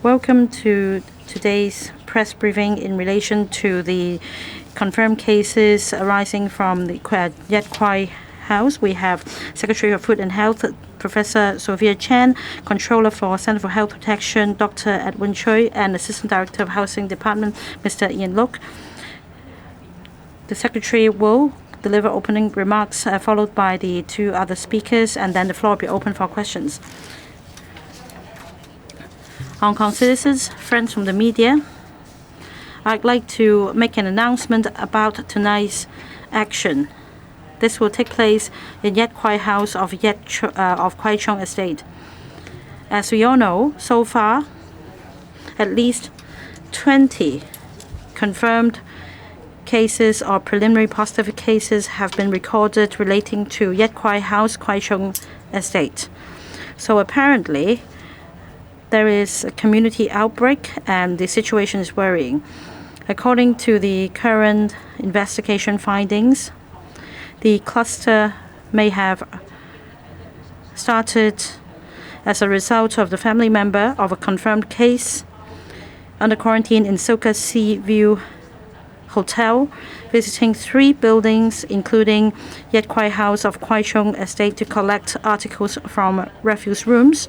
Welcome to today's press briefing in relation to the confirmed cases arising from the Kwai House. We have Secretary of Food and Health, Professor Sophia Chen, Controller for Center for Health Protection, Dr. Edwin Choi, and Assistant Director of Housing Department, Mr. Ian Look. The Secretary will deliver opening remarks, followed by the two other speakers, and then the floor will be open for questions. Hong Kong citizens, friends from the media, I'd like to make an announcement about tonight's action. This will take place in Yat Kwai House of Kwai Chung Estate. As we all know, so far, at least 20 confirmed cases or preliminary positive cases have been recorded relating to Yat Kwai House, Kwai Chung Estate. So apparently, there is a community outbreak and the situation is worrying. According to the current investigation findings, the cluster may have started as a result of the family member of a confirmed case under quarantine in Soka Sea View Hotel, visiting 3 buildings, including Yat Kwai House of Kwai Chung Estate, to collect articles from refuse rooms.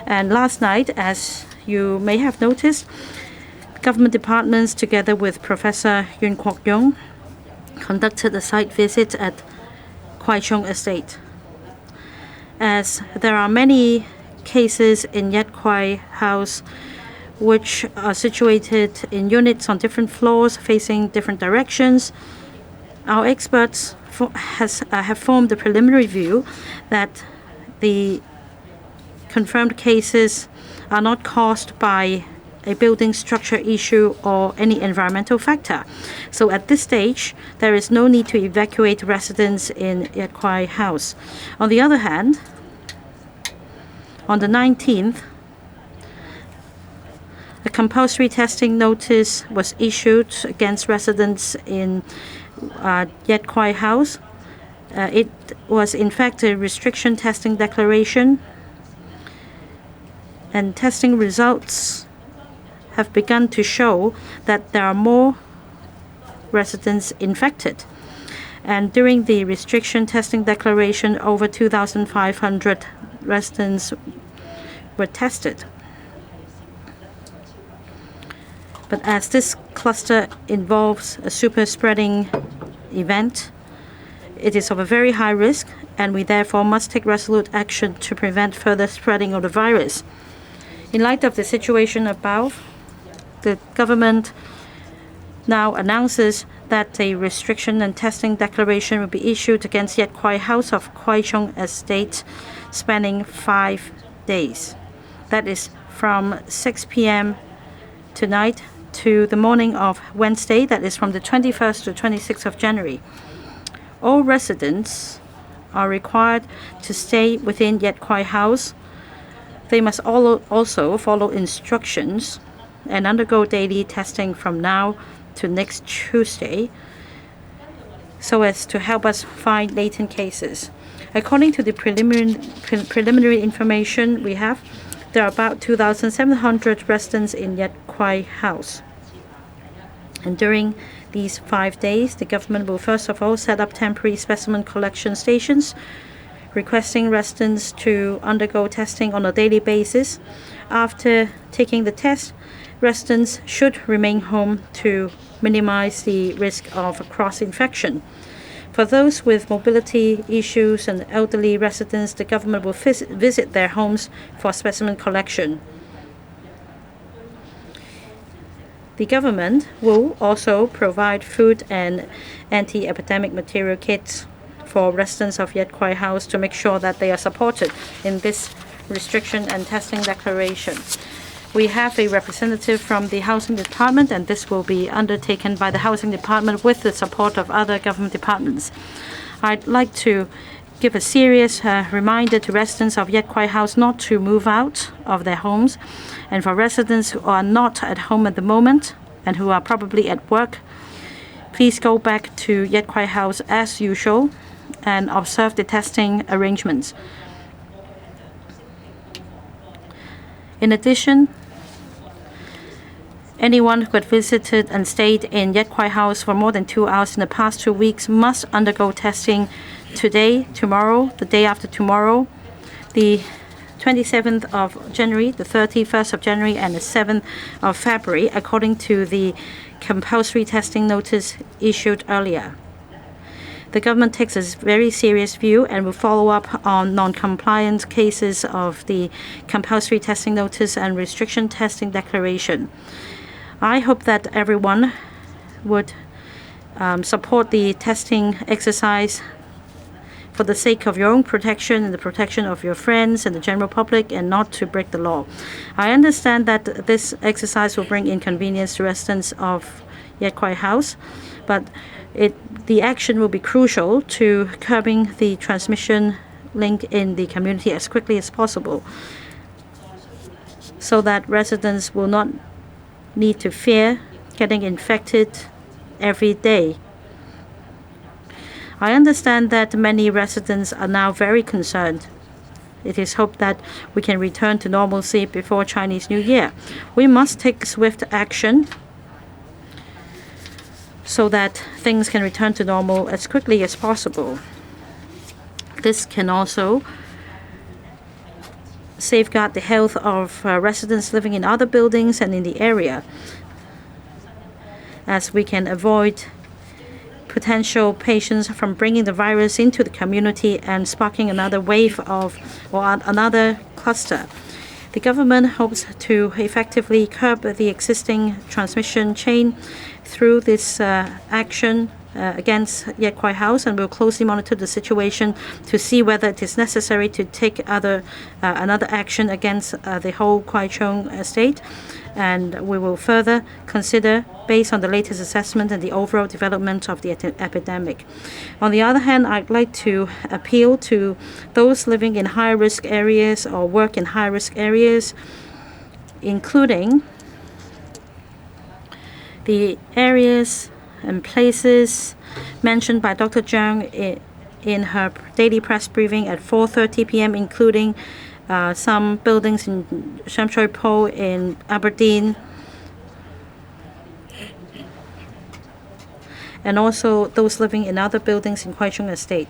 And last night, as you may have noticed, government departments, together with Professor Yuen Kwok Yung, conducted a site visit at Kwai Chung Estate. As there are many cases in Yat Kwai House which are situated in units on different floors facing different directions, our experts have formed a preliminary view that the confirmed cases are not caused by a building structure issue or any environmental factor. So at this stage, there is no need to evacuate residents in Yat Kwai House. On the other hand, on the 19th, a compulsory testing notice was issued against residents in Yat Kwai House. It was in fact a restriction testing declaration, and testing results have begun to show that there are more residents infected. And during the restriction testing declaration, over 2,500 residents were tested. But as this cluster involves a super spreading event, it is of a very high risk, and we therefore must take resolute action to prevent further spreading of the virus. In light of the situation above, the government now announces that a restriction and testing declaration will be issued against Yat Kwai House of Kwai Chung Estate, spanning 5 days. That is from 6 p.m. tonight to the morning of Wednesday, that is from the 21st to 26th of January. All residents are required to stay within Yat Kwai House. They must also follow instructions and undergo daily testing from now to next Tuesday, so as to help us find latent cases. According to the preliminary information we have, there are about 2,700 residents in Yat Kwai House. And during these 5 days, the government will first of all set up temporary specimen collection stations, requesting residents to undergo testing on a daily basis. After taking the test, residents should remain home to minimize the risk of cross-infection. For those with mobility issues and elderly residents, the government will visit their homes for specimen collection. The government will also provide food and anti-epidemic material kits for residents of Yat Kwai House to make sure that they are supported in this restriction and testing declaration. We have a representative from the Housing Department, and this will be undertaken by the Housing Department with the support of other government departments. I'd like to give a serious reminder to residents of Yat Kwai House not to move out of their homes. And for residents who are not at home at the moment and who are probably at work, please go back to Yat Kwai House as usual and observe the testing arrangements. In addition, anyone who had visited and stayed in Kwai House for more than 2 hours in the past 2 weeks must undergo testing today, tomorrow, the day after tomorrow, the 27th of January, the 31st of January, and the 7th of February, according to the compulsory testing notice issued earlier. The government takes a very serious view and will follow up on non-compliance cases of the compulsory testing notice and restriction testing declaration. I hope that everyone would support the testing exercise for the sake of your own protection and the protection of your friends and the general public, and not to break the law. I understand that this exercise will bring inconvenience to residents of Kwai House, but the action will be crucial to curbing the transmission link in the community as quickly as possible, so that residents will not need to fear getting infected every day. I understand that many residents are now very concerned. It is hoped that we can return to normalcy before Chinese New Year. We must take swift action so that things can return to normal as quickly as possible. This can also safeguard the health of residents living in other buildings and in the area, as we can avoid potential patients from bringing the virus into the community and sparking another wave of or another cluster. The government hopes to effectively curb the existing transmission chain through this action against Kwai House, and will closely monitor the situation to see whether it is necessary to take another action against the whole Kwai Chung estate. And we will further consider based on the latest assessment and the overall development of the epidemic. On the other hand, I'd like to appeal to those living in high-risk areas or work in high-risk areas, including the areas and places mentioned by Dr. Chung in her daily press briefing at 4:30 p.m., including some buildings in Sham Shui Po in Aberdeen, and also those living in other buildings in Kwai Chung Estate.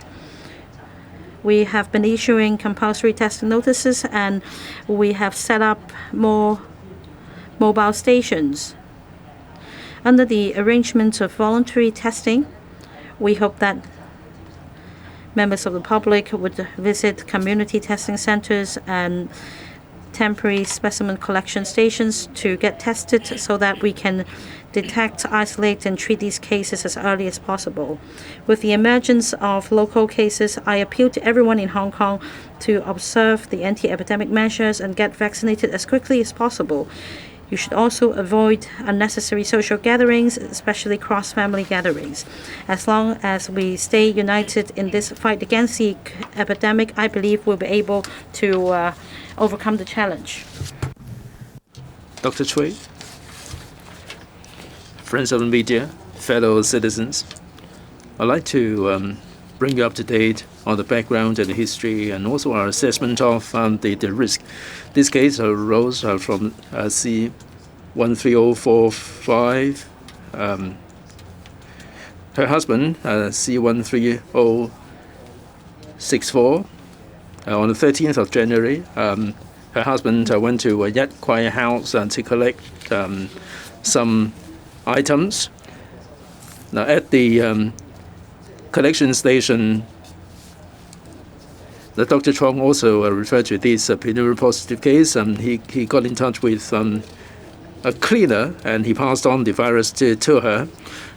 We have been issuing compulsory testing notices, and we have set up more mobile stations. Under the arrangement of voluntary testing, we hope that members of the public would visit community testing centers and temporary specimen collection stations to get tested, so that we can detect, isolate, and treat these cases as early as possible. With the emergence of local cases, I appeal to everyone in Hong Kong to observe the anti-epidemic measures and get vaccinated as quickly as possible. You should also avoid unnecessary social gatherings, especially cross-family gatherings. As long as we stay united in this fight against the epidemic, I believe we'll be able to overcome the challenge. Dr. Cui, friends of the media, fellow citizens, I'd like to bring you up to date on the background and the history, and also our assessment of the risk. This case arose from C13045. Her husband, C13064. On the 13th of January, her husband went to Kwai House to collect some items. Now, at the collection station, the Dr. Chung also referred to this preliminary positive case. He got in touch with a cleaner, and he passed on the virus to her.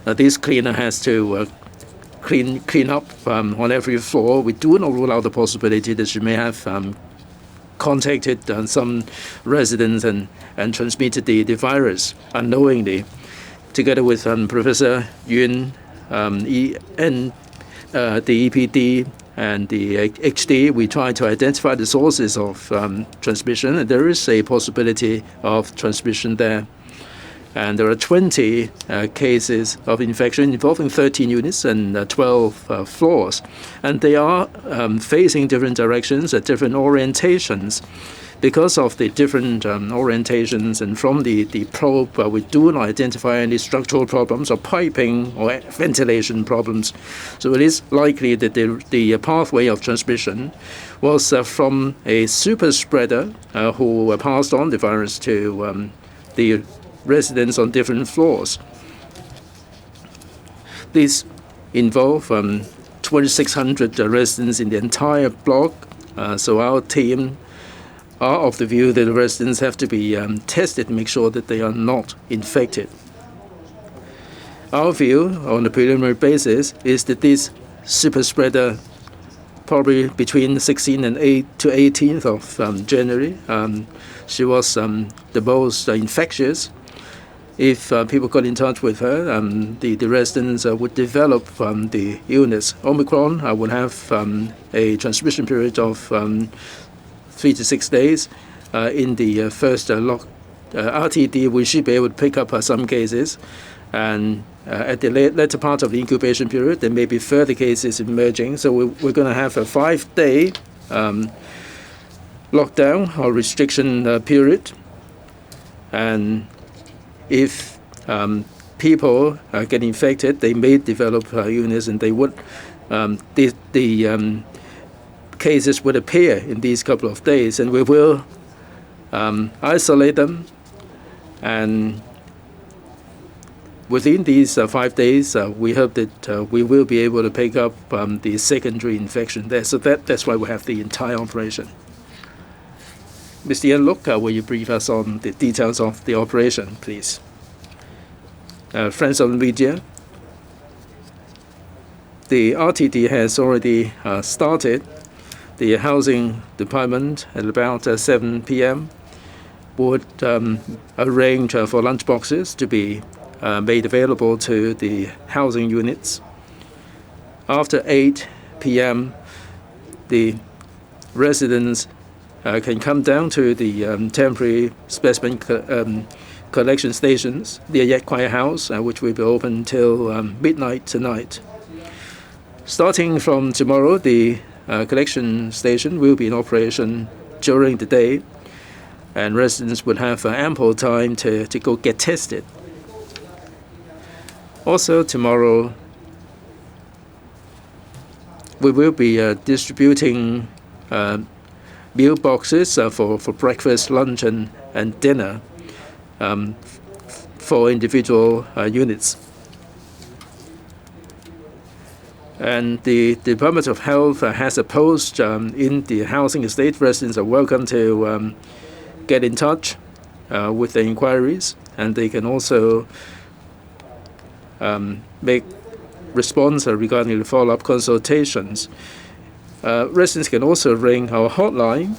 This cleaner has to clean up on every floor. We do not rule out the possibility that she may have contacted some residents and transmitted the virus unknowingly. Together with Professor Yun, the EPD, and the HD, we try to identify the sources of transmission. There is a possibility of transmission there. And there are 20 cases of infection involving 13 units and 12 floors. And they are facing different directions at different orientations. Because of the different orientations and from the probe, we do not identify any structural problems or piping or ventilation problems. So it is likely that the pathway of transmission was from a super spreader who passed on the virus to the residents on different floors. These involve 2,600 residents in the entire block. So our team are of the view that the residents have to be tested to make sure that they are not infected. Our view on a preliminary basis is that this super spreader, probably between the 16th and 18th of January, she was the most infectious. If people got in touch with her, the residents would develop the illness. Omicron would have a transmission period of 3 to 6 days. In the first RTD, we should be able to pick up some cases. And at the later part of the incubation period, there may be further cases emerging. So we're going to have a 5-day lockdown or restriction period. And if people get infected, they may develop illness, and they would the cases would appear in these couple of days, and we will isolate them. And within these 5 days, we hope that we will be able to pick up the secondary infection there. So that's why we have the entire operation. Mr. Yan Luk, will you brief us on the details of the operation, please? Friends of the media, the RTD has already started. The housing department at about 7 p.m. would arrange for lunch boxes to be made available to the housing units. After 8 p.m., the residents can come down to the temporary specimen collection stations near Kwai House, which will be open till midnight tonight. Starting from tomorrow, the collection station will be in operation during the day, and residents would have ample time to go get tested. Also, tomorrow, we will be distributing meal boxes for breakfast, lunch, and dinner for individual units. And the Department of Health has a post in the housing estate. Residents are welcome to get in touch with the inquiries, and they can also make response regarding the follow-up consultations. Residents can also ring our hotline,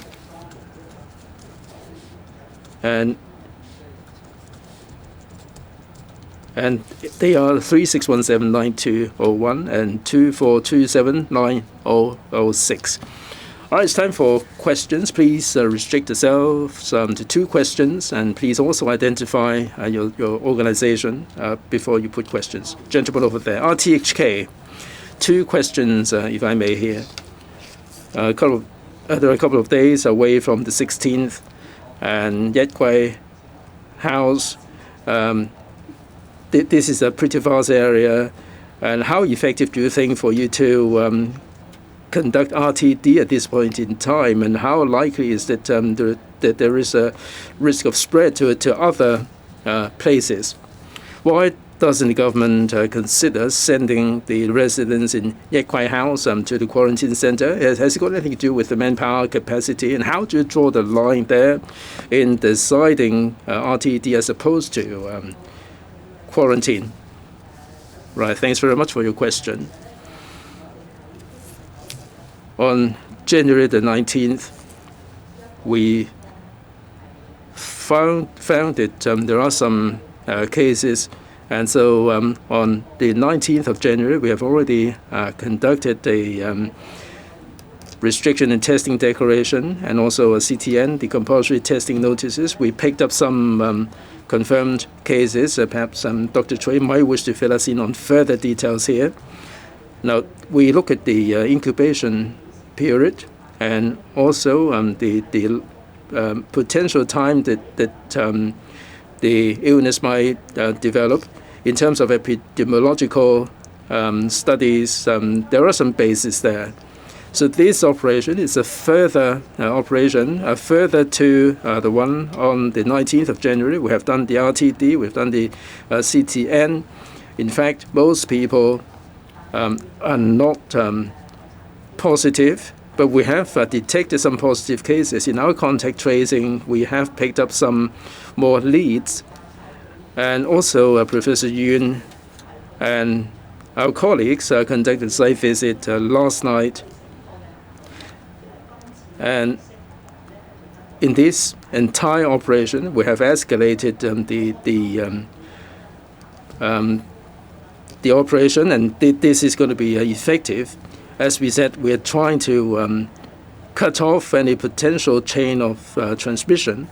and they are 3617-9201 and 2427-9006. All right, it's time for questions. Please restrict yourselves to 2 questions, and please also identify your organization before you put questions. Gentleman over there, RTHK, 2 questions, if I may here. There are a couple of days away from the 16th, and Kwai House. This is a pretty vast area, and how effective do you think for you to conduct RTD at this point in time, and how likely is that that there is a risk of spread to other places? Why doesn't the government consider sending the residents in Kwai House to the quarantine center? Has it got anything to do with the manpower capacity, and how do you draw the line there in deciding RTD as opposed to quarantine? Right, thanks very much for your question. On January the 19th, we found that there are some cases, and so on the 19th of January, we have already conducted a restriction and testing declaration, and also a CTN, the compulsory testing notices. We picked up some confirmed cases. Perhaps Dr. Choi might wish to fill us in on further details here. Now, we look at the incubation period and also the potential time that the illness might develop. In terms of epidemiological studies, there are some bases there. So this operation is a further operation, further to the one on the 19th of January. We have done the RTD, we've done the CTN. In fact, most people are not positive, but we have detected some positive cases. In our contact tracing, we have picked up some more leads. And also, Professor Yun and our colleagues conducted a site visit last night. And in this entire operation, we have escalated the operation, and this is going to be effective. As we said, we are trying to cut off any potential chain of transmission.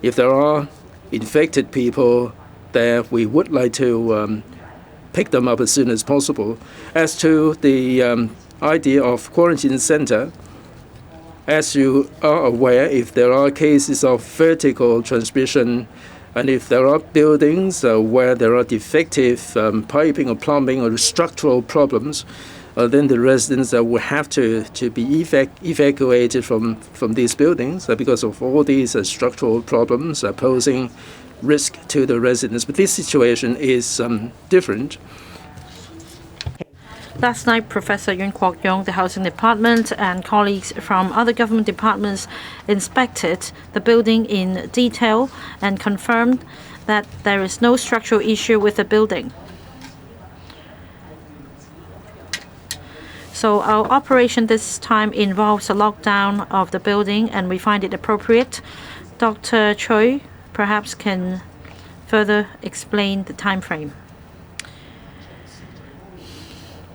If there are infected people there, we would like to pick them up as soon as possible. As to the idea of quarantine center, as you are aware, if there are cases of vertical transmission, and if there are buildings where there are defective piping or plumbing or structural problems, then the residents will have to be evacuated from these buildings because of all these structural problems posing risk to the residents. But this situation is different. Last night, Professor Yun Kwok-yong, the Housing Department, and colleagues from other government departments inspected the building in detail and confirmed that there is no structural issue with the building. So our operation this time involves a lockdown of the building, and we find it appropriate. Dr. Choi perhaps can further explain the time frame.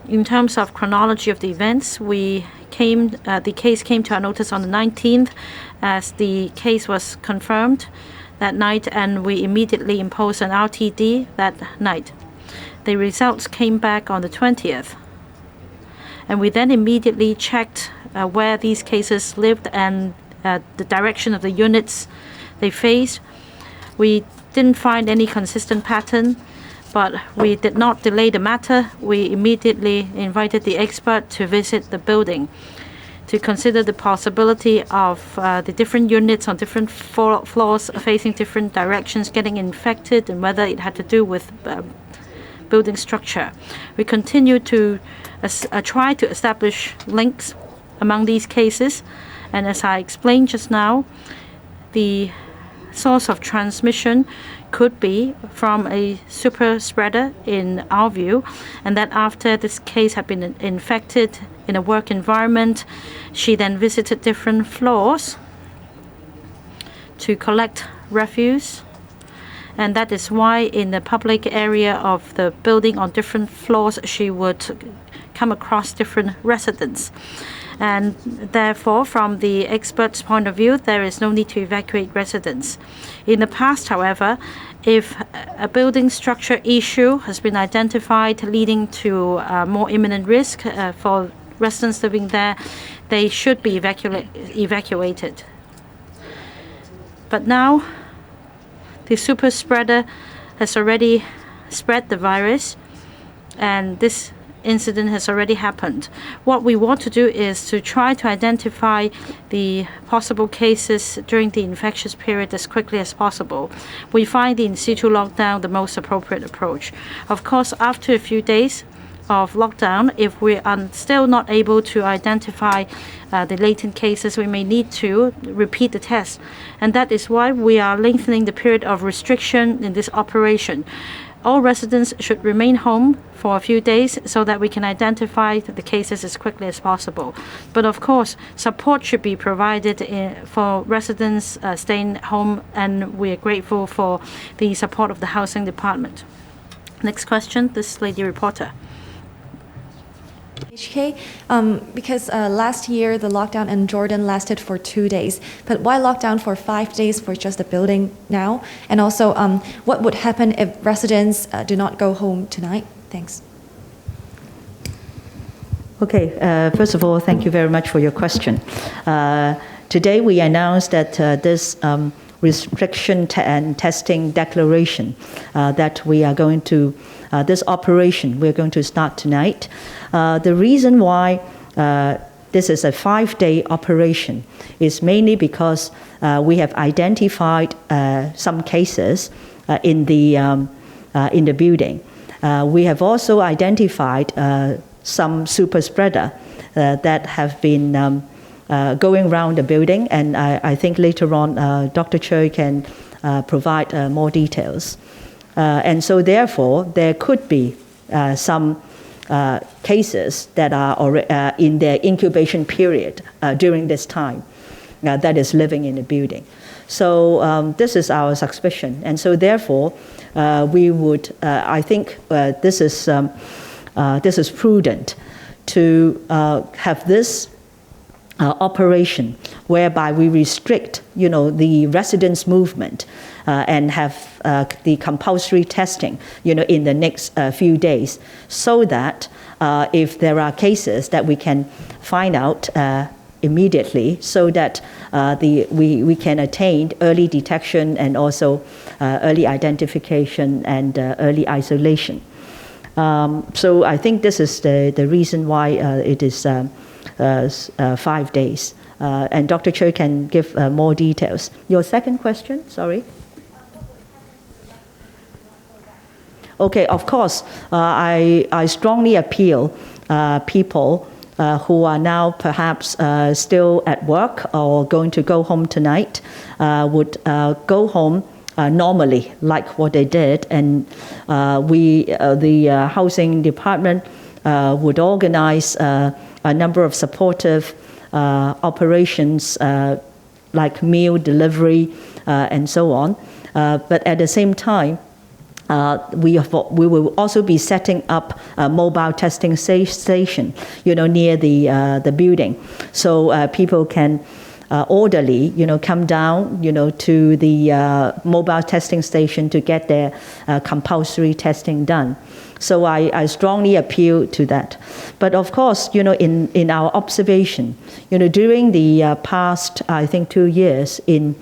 In terms of chronology of the events, the case came to our notice on the 19th as the case was confirmed that night, and we immediately imposed an RTD that night. The results came back on the 20th. And we then immediately checked where these cases lived and the direction of the units they faced. We didn't find any consistent pattern, but we did not delay the matter. We immediately invited the expert to visit the building to consider the possibility of the different units on different floors facing different directions getting infected and whether it had to do with building structure. We continue to try to establish links among these cases, and as I explained just now, the source of transmission could be from a super spreader in our view, and that after this case had been infected in a work environment, she then visited different floors to collect refuse. And that is why in the public area of the building on different floors, she would come across different residents. And therefore, from the expert's point of view, there is no need to evacuate residents. In the past, however, if a building structure issue has been identified leading to more imminent risk for residents living there, they should be evacuated. But now, the super spreader has already spread the virus, and this incident has already happened. What we want to do is to try to identify the possible cases during the infectious period as quickly as possible. We find the in situ lockdown the most appropriate approach. Of course, after a few days of lockdown, if we are still not able to identify the latent cases, we may need to repeat the test. And that is why we are lengthening the period of restriction in this operation. All residents should remain home for a few days so that we can identify the cases as quickly as possible. But of course, support should be provided for residents staying home, and we are grateful for the support of the Housing Department. Next question, this lady reporter. TMHK, because last year the lockdown in Jordan lasted for 2 days, but why lockdown for 5 days for just the building now? And also, what would happen if residents do not go home tonight? Thanks. Okay, first of all, thank you very much for your question. Today we announced that this restriction and testing declaration that we are going to, this operation we're going to start tonight. The reason why this is a 5-day operation is mainly because we have identified some cases in the building. We have also identified some super spreader that have been going around the building, and I think later on Dr. Choi can provide more details. And so therefore there could be some cases that are in their incubation period during this time that is living in the building. So this is our suspicion, and so therefore we would, I think this is prudent to have this operation whereby we restrict, the residents' movement and have the compulsory testing, in the next few days, so that if there are cases that we can find out immediately, so that we can attain early detection and also early identification and early isolation. So I think this is the reason why it is 5 days. And Dr. Choi can give more details. Your second question, sorry? Okay, of course, I strongly appeal people who are now perhaps still at work or going to go home tonight would go home normally, like what they did, and the housing department would organize a number of supportive operations like meal delivery and so on. But at the same time, we will also be setting up a mobile testing station, near the building, so people can orderly, come down, to the mobile testing station to get their compulsory testing done. So I strongly appeal to that. But of course, in our observation, during the past, I think, 2 years in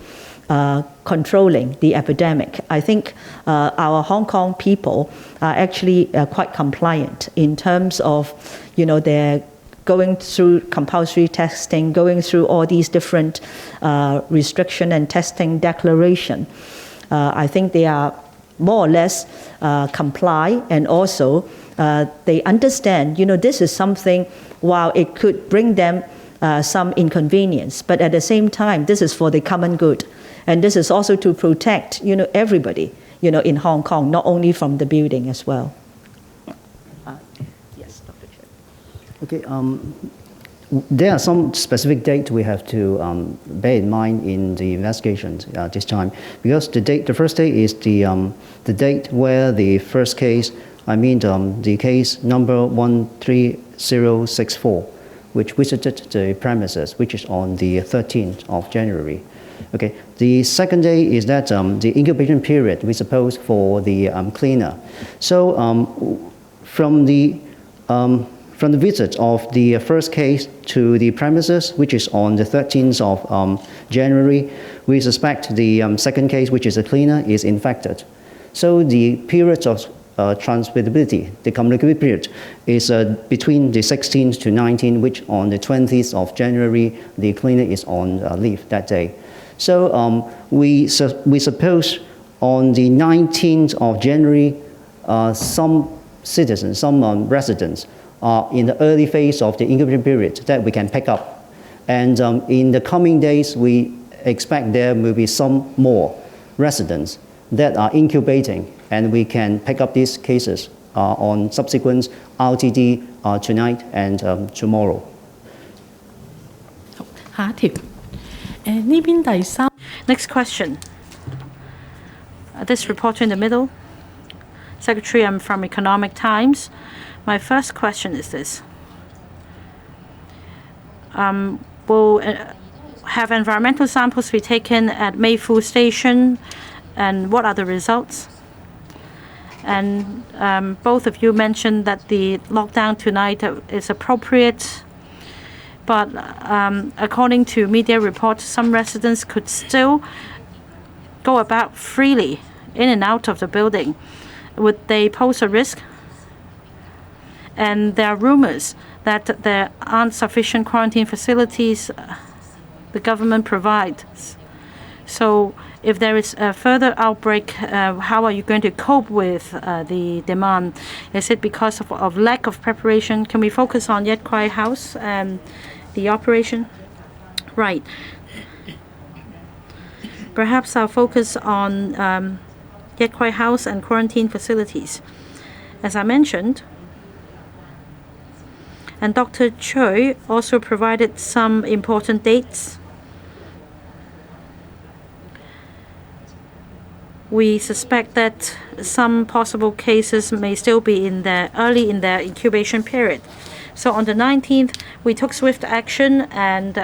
controlling the epidemic, I think our Hong Kong people are actually quite compliant in terms of, their going through compulsory testing, going through all these different restriction and testing declaration. I think they are more or less comply, and also they understand, this is something, while it could bring them some inconvenience, but at the same time, this is for the common good. And this is also to protect, everybody, in Hong Kong, not only from the building as well. Yes, Dr. Chen. Okay, there are some specific dates we have to bear in mind in the investigations this time, because the first day is the date where the first case, the case number 13064, which visited the premises, which is on the 13th of January. Okay, the second day is that the incubation period, we suppose, for the cleaner. So from the visit of the first case to the premises, which is on the 13th of January, we suspect the second case, which is a cleaner, is infected. So the period of transmissibility, the communicability period, is between the 16th to 19th, which on the 20th of January, the cleaner is on leave that day. So we suppose on the 19th of January, some citizens, some residents are in the early phase of the incubation period that we can pick up. And in the coming days, we expect there will be some more residents that are incubating, and we can pick up these cases on subsequent RTD tonight and tomorrow. Next question. This reporter in the middle. Secretary, I'm from Economic Times. My first question is this. will have environmental samples be taken at Mayfu Station, and what are the results? And both of you mentioned that the lockdown tonight is appropriate, but according to media reports, some residents could still go about freely in and out of the building. Would they pose a risk? And there are rumors that there aren't sufficient quarantine facilities the government provides. So if there is a further outbreak, how are you going to cope with the demand? Is it because of lack of preparation? Can we focus on Yat Kwai House and the operation? Right. Perhaps I'll focus on Yat Kwai House and quarantine facilities. As I mentioned, and Dr. Choi also provided some important dates. We suspect that some possible cases may still be early in their incubation period. So on the 19th, we took swift action and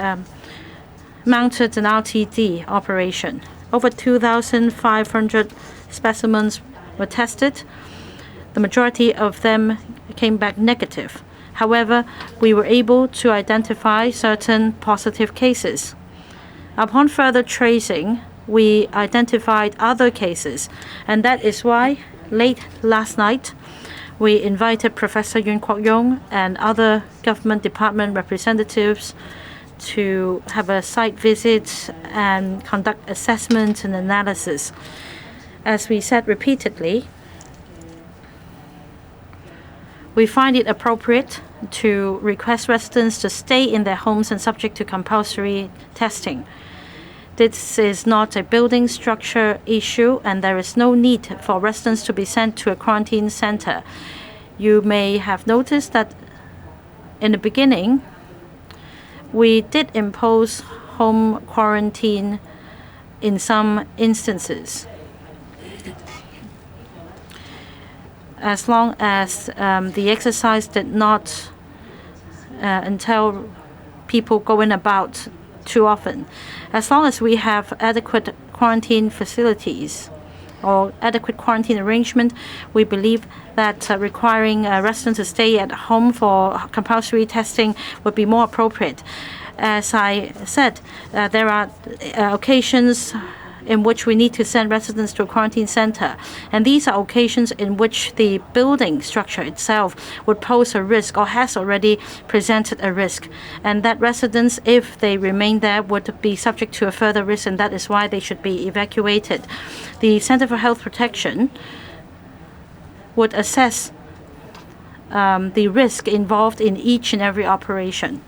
mounted an RTD operation. Over 2,500 specimens were tested. The majority of them came back negative. However, we were able to identify certain positive cases. Upon further tracing, we identified other cases, and that is why late last night we invited Professor Yuen Kwok Yung and other government department representatives to have a site visit and conduct assessment and analysis. As we said repeatedly, we find it appropriate to request residents to stay in their homes and subject to compulsory testing. This is not a building structure issue, and there is no need for residents to be sent to a quarantine center. You may have noticed that in the beginning, we did impose home quarantine in some instances. As long as the exercise did not entail people going about too often. As long as we have adequate quarantine facilities or adequate quarantine arrangement, we believe that requiring residents to stay at home for compulsory testing would be more appropriate. As I said, there are occasions in which we need to send residents to a quarantine center. And these are occasions in which the building structure itself would pose a risk or has already presented a risk. And that residents, if they remain there, would be subject to a further risk, and that is why they should be evacuated. The Center for Health Protection would assess the risk involved in each and every operation.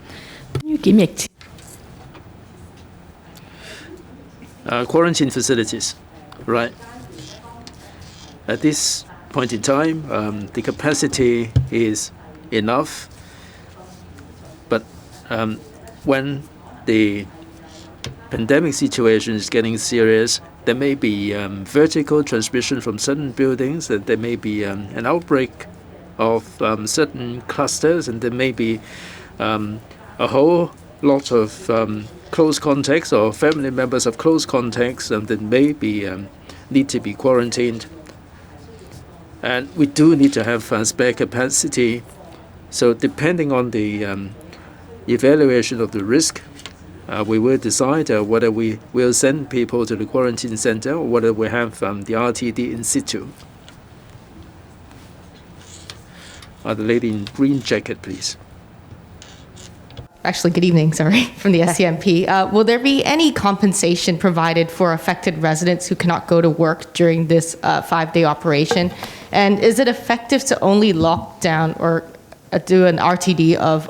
Quarantine facilities, right? At this point in time, the capacity is enough, but when the pandemic situation is getting serious, there may be vertical transmission from certain buildings, that there may be an outbreak of certain clusters, and there may be a whole lot of close contacts or family members of close contacts that may be need to be quarantined. And we do need to have spare capacity. So depending on the evaluation of the risk, we will decide whether we will send people to the quarantine center or whether we have the RTD in situ. The lady in green jacket, please. Actually, good evening, sorry, from the SCMP. Will there be any compensation provided for affected residents who cannot go to work during this 5-day operation? And is it effective to only lock down or do an RTD of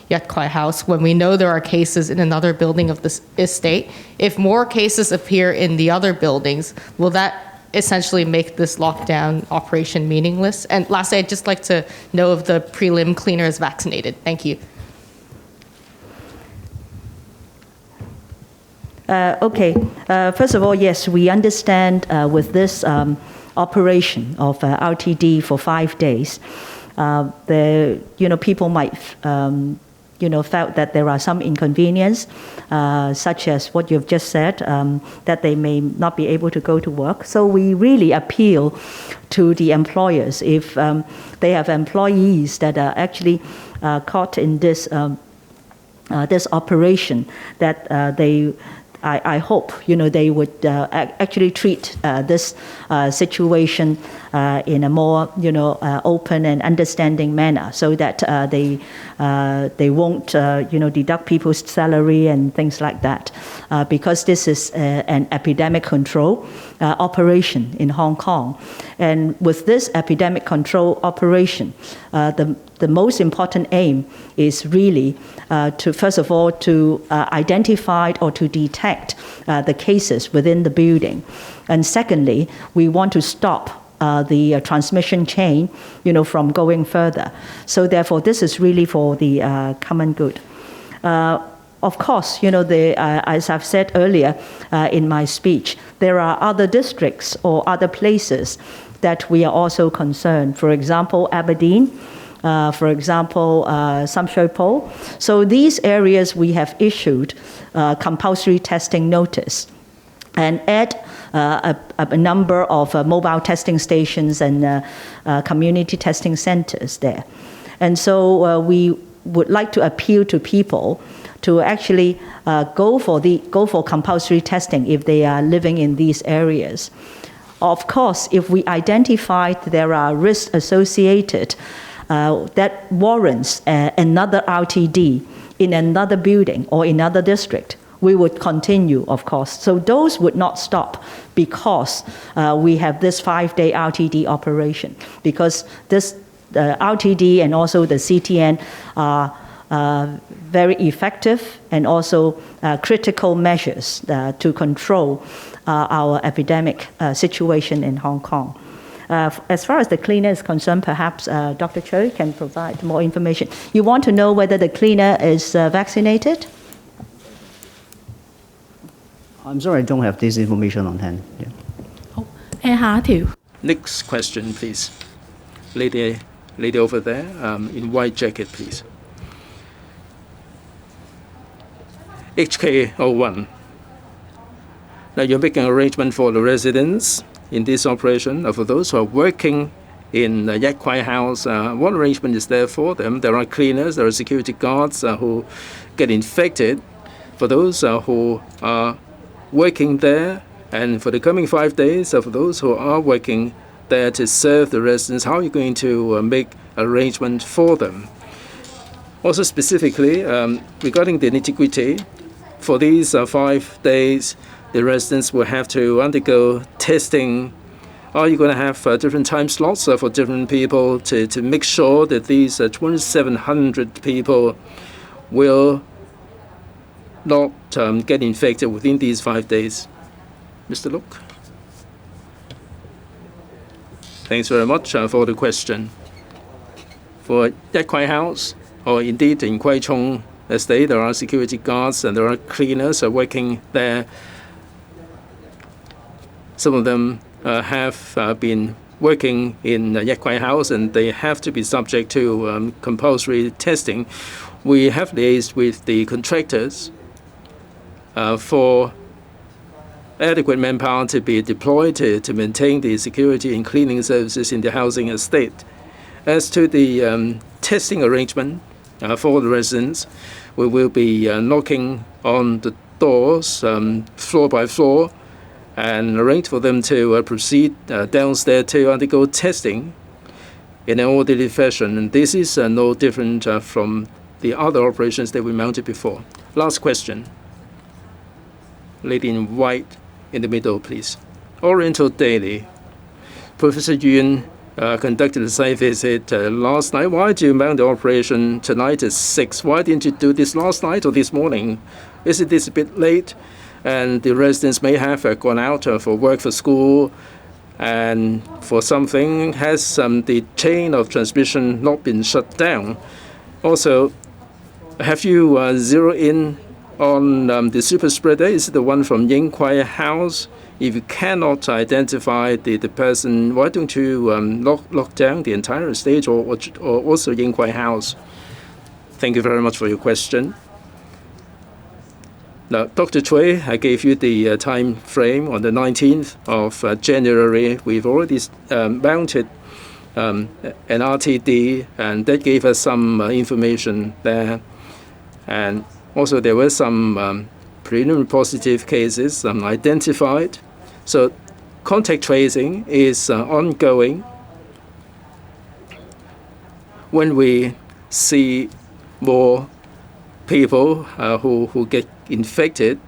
Yat Kwai House when we know there are cases in another building of this estate? If more cases appear in the other buildings, will that essentially make this lockdown operation meaningless? And lastly, I'd just like to know if the prelim cleaner is vaccinated. Thank you. Okay. First of all, yes, we understand with this operation of RTD for 5 days, people might felt that there are some inconvenience, such as what you've just said, that they may not be able to go to work. So we really appeal to the employers if they have employees that are actually caught in this this operation, that I hope they would actually treat this situation in a more open and understanding manner, so that they won't deduct people's salary and things like that, because this is an epidemic control operation in Hong Kong, and with this epidemic control operation, the most important aim is really to, first of all, to identify or to detect the cases within the building. And secondly, we want to stop the transmission chain, from going further. So therefore, this is really for the common good. Of course, as I've said earlier in my speech, there are other districts or other places that we are also concerned. For example, Aberdeen. For example, Sam Shui Po. So these areas we have issued compulsory testing notice and add a number of mobile testing stations and community testing centers there. And so we would like to appeal to people to actually go for compulsory testing if they are living in these areas. Of course, if we identify there are risks associated that warrants another RTD in another building or in another district, we would continue, of course. So those would not stop because we have this 5-day RTD operation, because this RTD and also the CTN are very effective and also critical measures to control our epidemic situation in Hong Kong. As far as the cleaner is concerned, perhaps Dr. Choi can provide more information. You want to know whether the cleaner is vaccinated? I'm sorry, I don't have this information on hand. Yeah. Next question, please. Lady over there, in white jacket, please. HK01. Now you're making arrangement for the residents in this operation, for those who are working in Kwai House. What arrangement is there for them? There are cleaners, there are security guards who get infected. For those who are working there, and for the coming 5 days, for those who are working there to serve the residents, how are you going to make arrangement for them? Also specifically, regarding the nitty-gritty, for these 5 days, the residents will have to undergo testing. Are you going to have different time slots for different people to make sure that these 2,700 people will not get infected within these 5 days? Mr. Look. Thanks very much for the question. For Kwai House, or indeed in Kwai Chung Estate, there are security guards and there are cleaners working there. Some of them have been working in Kwai House, and they have to be subject to compulsory testing. We have liaised with the contractors for adequate manpower to be deployed to maintain the security and cleaning services in the housing estate. As to the testing arrangement for the residents, we will be knocking on the doors floor by floor and arrange for them to proceed downstairs to undergo testing in an orderly fashion. And this is no different from the other operations that we mounted before. Last question. Lady in white in the middle, please. Oriental Daily. Professor Yuen conducted a site visit last night. Why did you mount the operation tonight at 6? Why didn't you do this last night or this morning? Isn't this a bit late? And the residents may have gone out for work, for school, and for something. Has the chain of transmission not been shut down? Also, have you zeroed in on the super spreader? Is it the one from Kwai House? If you cannot identify the person, why don't you lock down the entire estate or also Kwai House? Thank you very much for your question. Now, Dr. Chui, I gave you the time frame on the 19th of January. We've already mounted an RTD, and that gave us some information there. And also, there were some preliminary positive cases identified. So, contact tracing is ongoing. When we see more people who get infected,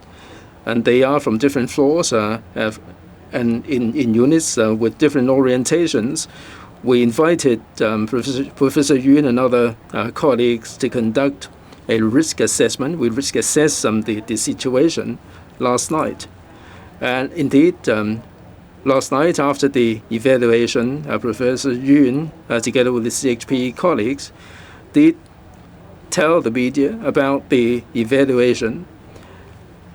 and they are from different floors and in units with different orientations, we invited Professor Yun and other colleagues to conduct a risk assessment. We risk assessed the situation last night. And indeed, last night after the evaluation, Professor Yun, together with the CHP colleagues, did tell the media about the evaluation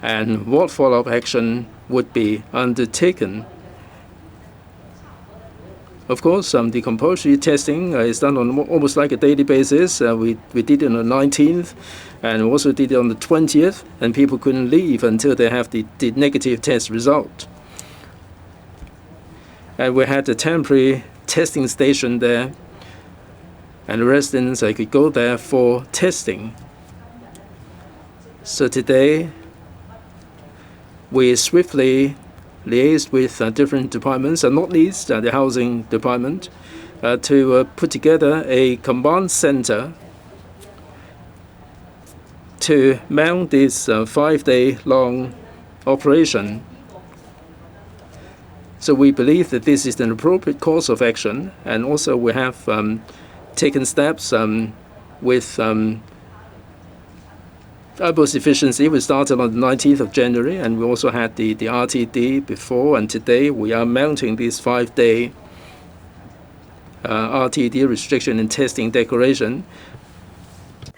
and what follow-up action would be undertaken. Of course, the compulsory testing is done on almost like a daily basis. We did it on the 19th, and we also did it on the 20th, and people couldn't leave until they have the negative test result. And we had a temporary testing station there, and the residents could go there for testing. So today, we swiftly liaised with different departments, and not least the housing department, to put together a command center to mount this 5-day-long operation. So we believe that this is an appropriate course of action, and also we have taken steps with utmost efficiency. We started on the 19th of January, and we also had the RTD before, and today we are mounting this 5-day RTD restriction and testing declaration.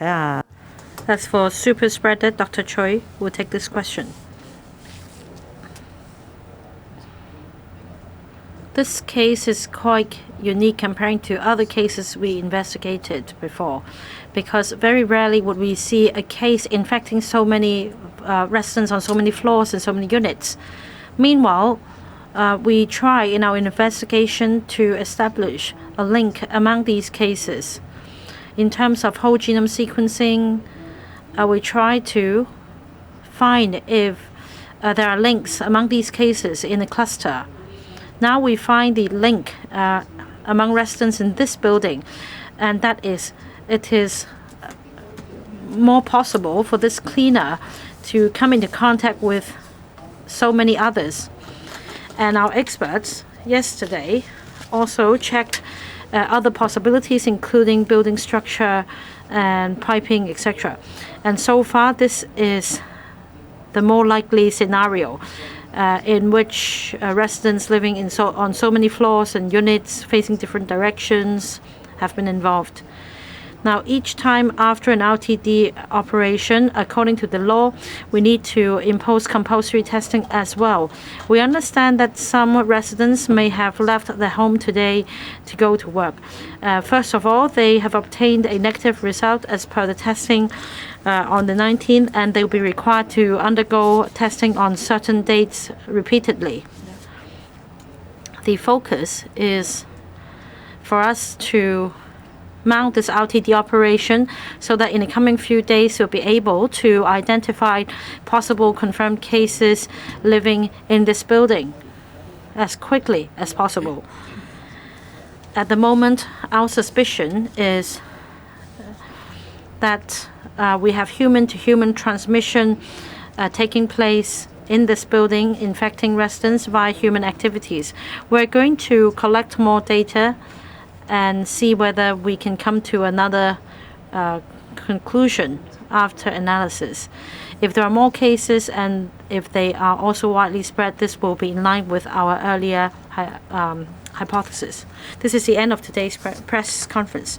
As for super spreader, Dr. Choi will take this question. This case is quite unique comparing to other cases we investigated before, because very rarely would we see a case infecting so many residents on so many floors and so many units. Meanwhile, we try in our investigation to establish a link among these cases. In terms of whole genome sequencing, we try to find if there are links among these cases in a cluster. Now we find the link among residents in this building, and that is, it is more possible for this cleaner to come into contact with so many others. And our experts yesterday also checked other possibilities, including building structure and piping, etc. And so far, this is the more likely scenario. In which residents living on so many floors and units facing different directions have been involved. Now, each time after an RTD operation, according to the law, we need to impose compulsory testing as well. We understand that some residents may have left their home today to go to work. First of all, they have obtained a negative result as per the testing on the 19th, and they will be required to undergo testing on certain dates repeatedly. The focus is for us to mount this RTD operation so that in the coming few days we'll be able to identify possible confirmed cases living in this building as quickly as possible. At the moment, our suspicion is that we have human-to-human transmission taking place in this building, infecting residents via human activities. We're going to collect more data and see whether we can come to another conclusion after analysis. If there are more cases and if they are also widely spread, this will be in line with our earlier hypothesis. This is the end of today's press conference.